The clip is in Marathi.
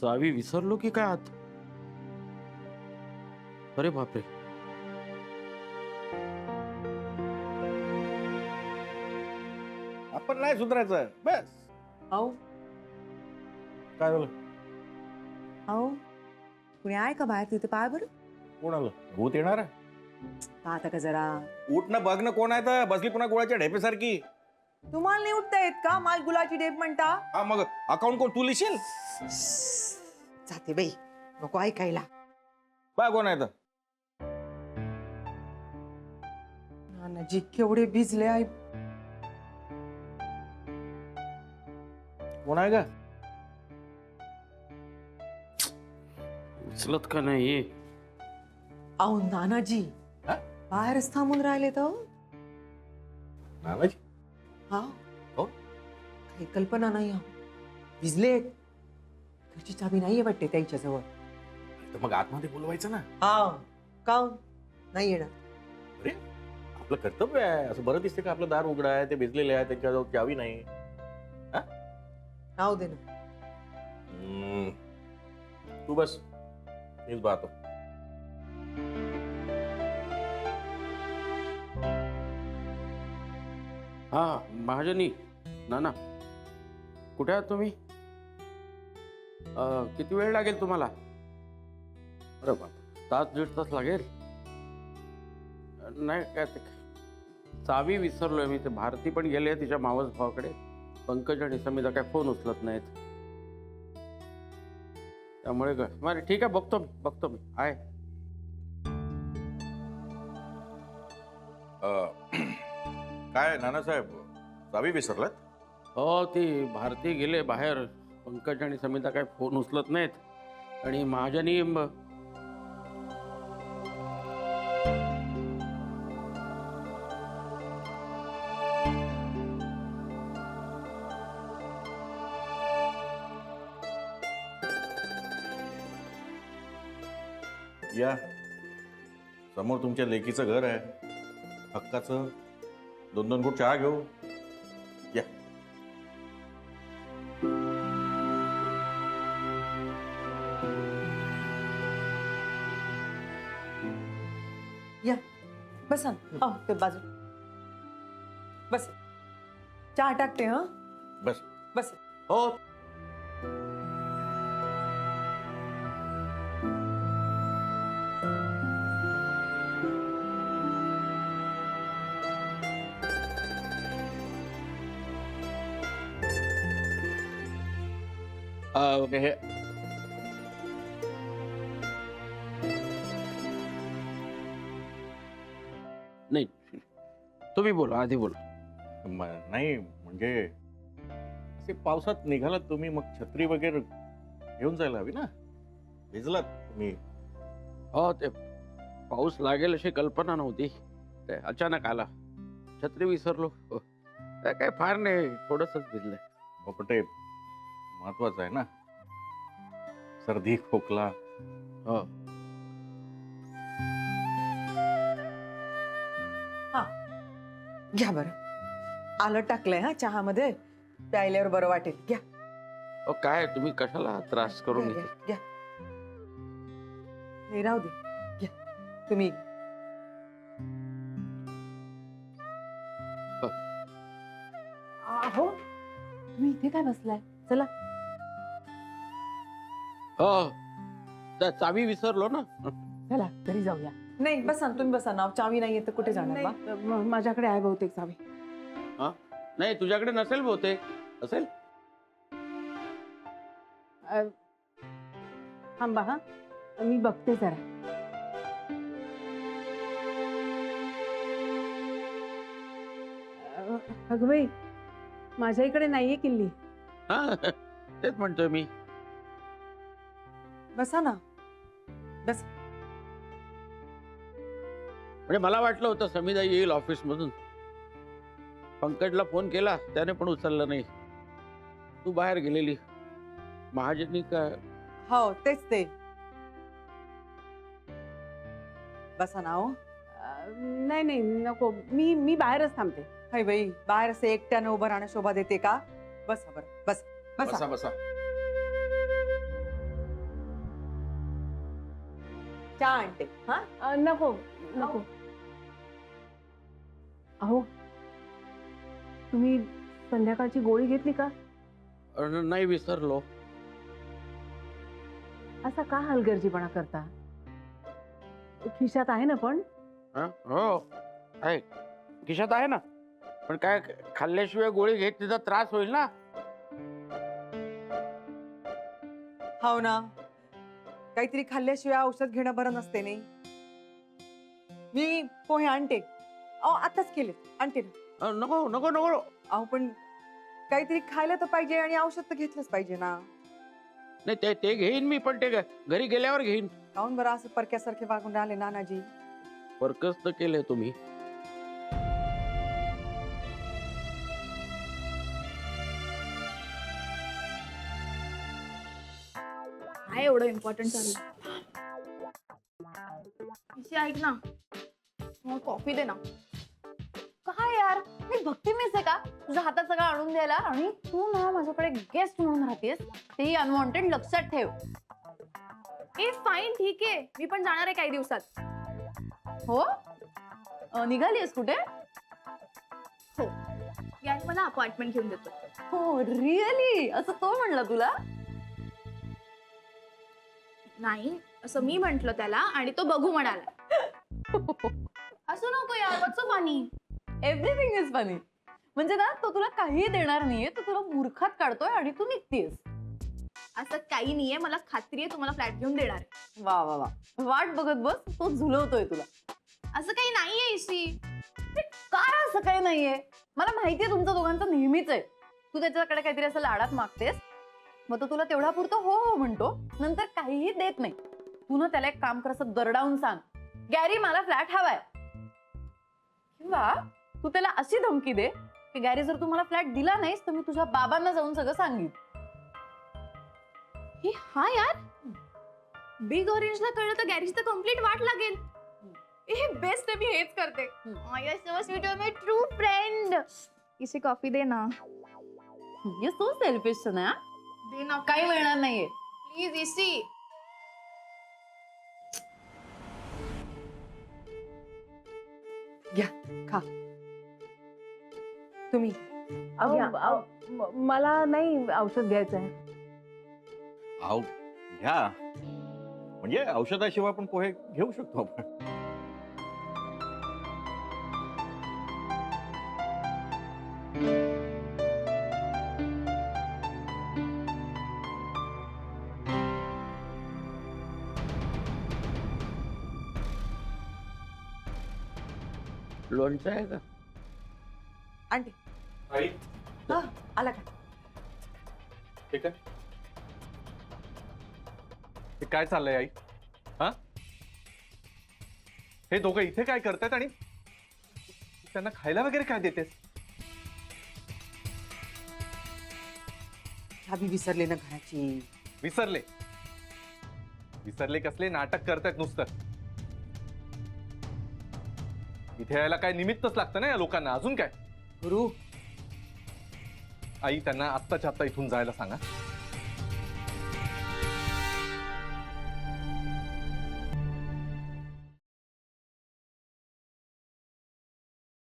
चावी विसरलो की काय आत? अरे बापरे. आपण नाही सुधारायचं बस. अहो काय झालं? अहो कुणी आहे का बाहेर तिथे पाय बरं कोण आलं? भूत येणार आहे? पाहता का जरा उठ ना, बघ ना कोण आहे तर. बसली पुन्हा गोळ्याच्या ढेपेसारखी. तुम्हाला नाही उठता येत का? माल गुलाची डेप म्हणता. हा मग अकाउंट कोण तू लिहिशील? जाते बाई नको ऐकायला. बा कोण आहे तर. नानाजी केवढे भिजले आई. कोण आहे का? उचलत का नाही? अहो नानाजी हा? बाहेरच थांबून राहिले तर. नानाजी? हा हो? काही कल्पना नाही. भिजले. घरची चाबी नाहीये वाटते त्यांच्याजवळ. तर मग आतमध्ये बोलवायचं ना. हा का नाही येणार? अरे आपलं कर्तव्य आहे. असं बरं दिसते का आपलं दार उघडं आहे, ते भिजलेले आहे, त्यांच्याजवळ चावी नाही. नाव दे ना. तू बस, मीच पाहतो. हा महाजनी, नाना कुठे आहात तुम्ही? किती वेळ लागेल तुम्हाला? अरे बाप, तास दीड तास लागेल. नाही काय ते चावी विसरलोय मी. ते भारती पण गेले तिच्या मावस भावाकडे. पंकज आणि समिता काय फोन उचलत नाहीत. त्यामुळे बरं ठीक आहे, बघतो मी आहे. काय नानासाहेब, चावी विसरलात? हो, ती भारती गेले बाहेर. पंकज आणि समिता काय फोन उचलत नाहीत. आणि महाजनी या समोर तुमच्या लेकीचं घर आहे, हक्काचं. 2-2 घूट चहा घेऊ या. या बसा. ते बाजू बस. चहा टाकते. हा बस बस. हो. हे नाही, तुम्ही बोला, आधी बोला. नाही म्हणजे असे पावसात निघालात तुम्ही, मग छत्री वगैरे घेऊन जायला हवी ना. भिजलात तुम्ही. हो, ते पाऊस लागेल अशी कल्पना नव्हती. ते अचानक आला. छत्री विसरलो. ते काय फार नाही, थोडंसंच भिजलंय. हो, पण ते महत्वाचं आहे ना. सर्दी खोकला. हो. घ्या बरं. आलं टाकलंय हा चहामध्ये. प्यायल्यावर बरं वाटेल. घ्या. अहो, काय तुम्ही कशाला त्रास करून घ्या, घेता? घ्या. नाही राहू दे. घ्या तुम्ही. अहो तुम्ही इथे काय बसलाय? चला. हो, त्या चावी विसरलो ना. चला घरी जाऊया. नाही बसा तुम्ही बसा ना. चावी नाहीये तर कुठे जाणार बा? माझ्याकडे आहे बहुतेक चावी. नाही, तुझ्याकडे नसेल बहुतेक. असेल. थांबा हा, मी बघते जरा. अगं बाई, माझ्या इकडे नाहीये किल्ली. हा, तेच म्हणतोय मी. बसा ना. बस. म्हणजे मला वाटलं होतं समिता येईल ऑफिस मधून. पंकजला फोन केला, त्याने पण उचलला नाही. तू बाहेर गेलेली. महाजनी का? हो तेच ते. बसा ना. हो नाही नाही नको, मी बाहेरच थांबते. हाय बाई, बाहेर असे एकट्यानं उभं राहणं शोभा देते का? बसा बरं. बस बसा बसा. बसा. चहा आणते. हा नको नको. अहो तुम्ही संध्याकाळची गोळी घेतली का? नाही, विसरलो. असा का हलगर्जीपणा करता? खिशात आहे ना पण? हो आहे, खिशात आहे ना. पण काय खाल्ल्याशिवाय गोळी घेत तिचा त्रास होईल ना. हो ना, काहीतरी खाल्ल्याशिवाय औषध घेणं बरं नसते नाही. मी पोहे आणते. अहो आताच केले, आणते ना. नको नको नको. अहो पण काहीतरी खायला तर पाहिजे आणि औषध तर घेतलंच पाहिजे ना. नाही, ते घेईन मी, पण ते घरी गेल्यावर घेईन. काहून बरं असं परक्यासारखे वागून राहिले नानाजी? फरकच तर केलंय तुम्ही. काय एवढं इम्पॉर्टंट चालू? ऐक ना, मग कॉफी दे ना. काय यार, मी भक्ती मिस आहे का तुझ्या हातात सगळं आणून द्यायला? आणि तू ना माझ्याकडे गेस्ट म्हणून राहतेस, तेही अनवॉन्टेड. लक्षात ठेव. ए फाईन, ठीक आहे, मी पण जाणार आहे काही दिवसात. हो, निघालीस कुठे? हो, यार मला अपॉइंटमेंट घेऊन देतो. हो रिअली? असं तो म्हणला तुला? नाही, असं मी म्हंटल त्याला आणि तो बघू म्हणाला. असं नको यार, what's so funny? Everything is funny. म्हणजे ना, तो तुला काही देणार नाहीये, तो तुला मूर्खात काढतोय आणि तू निघतेस. असं काही नाहीये, मला खात्री आहे तुम्हाला फ्लॅट घेऊन देणार आहे. वा वा वा, वाट बघत बस, तो झुलवतोय तुला. असं काही नाहीये इशी. काय असं काही नाहीये? मला माहितीये तुमचं दोघांचं नेहमीच आहे. तू त्याच्याकडे काहीतरी असं लाडात मागतेस, मग तो तुला तेवढा पुरतो हो हो म्हणतो, नंतर काहीही देत नाही. तू ना त्याला एक काम कर, असं दरडावून सांग, गॅरी मला फ्लॅट हवाय. किंवा तू त्याला अशी धमकी दे की गॅरी, जर तू मला फ्लॅट दिला नाहीस तर मी तुझ्या बाबांना जाऊन सगळं सांगेन. हा यार, बिग ऑरेंजला कळलं तर गॅरीची तर कम्प्लीट वाट लागेल. हे बेस्ट आहे, मी हेच करते. माय ट्रू फ्रेंड. इसे कॉफी दे ना. ये सो सेल्फिश ना. दे ना, काही मिळणार नाहीये. प्लीज इसी. घ्या, खा तुम्ही. मला नाही औषध घ्यायचं आहे. आव घ्या, म्हणजे औषधाशिवाय आपण पोहे घेऊ शकतो आपण. लोणचं आहे का? आणते. आई, हा, आला का? ठीक आहे. हे काय चाललंय आई? हा, हे दोघं इथे काय करतायत आणि त्यांना खायला वगैरे काय देतेस? चाबी विसरले ना घराची. विसरले? विसरले कसले नाटक करतायत नुसतं. इथे यायला काय निमित्तच लागतं ना या लोकांना, अजून काय? गुरु, आई, त्यांना आत्ताच्या आत्ता इथून जायला सांगा.